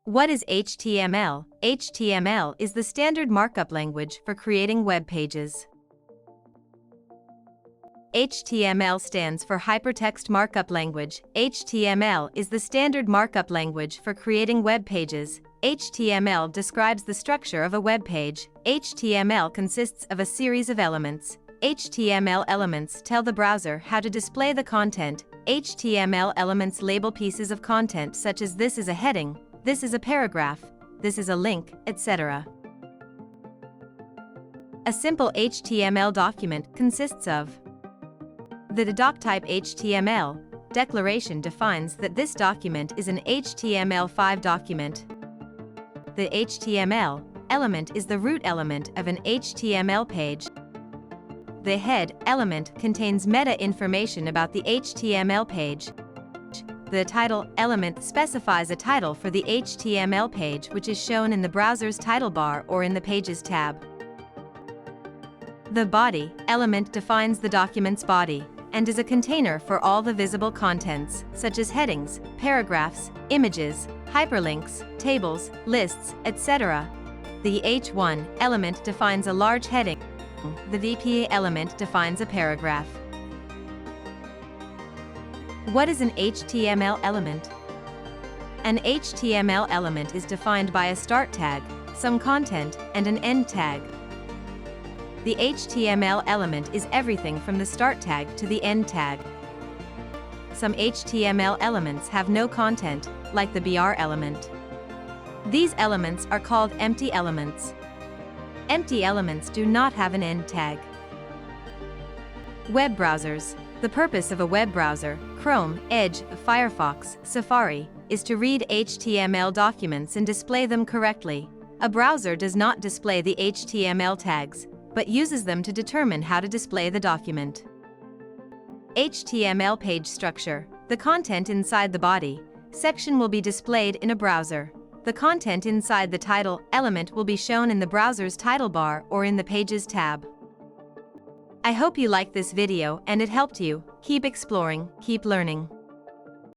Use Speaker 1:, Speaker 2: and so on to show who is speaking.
Speaker 1: What is HTML? HTML is the standard markup language for creating web pages. HTML stands for Hypertext Markup Language. HTML is the standard markup language for creating web pages. HTML describes the structure of a web page. HTML consists of a series of elements. HTML elements tell the browser how to display the content. HTML elements label pieces of content such as this is a heading, this is a paragraph, this is a link, etc. A simple HTML document consists of the doc type HTML. Declaration defines that this document is an HTML5 document. The HTML element is the root element of an HTML page. The head element contains meta information about the HTML page. The title element specifies a title for the HTML page, which is shown in the browser's title bar or in the Pages tab. The body element defines the document's body and is a container for all the visible contents, such as headings, paragraphs, images, hyperlinks, tables, lists, etc. The H1 element defines a large heading. The VP element defines a paragraph. What is an HTML element? An HTML element is defined by a start tag, some content, and an end tag. The HTML element is everything from the start tag to the end tag. Some HTML elements have no content, like the BR element. These elements are called empty elements. Empty elements do not have an end tag. Web browsers. The purpose of a web browser, Chrome, Edge, Firefox, Safari, is to read HTML documents and display them correctly. A browser does not display the HTML tags, but uses them to determine how to display the document. HTML page structure. The content inside the body section will be displayed in a browser. The content inside the title element will be shown in the browser's title bar or in the Pages tab. I hope you liked this video and it helped you. Keep exploring, keep learning.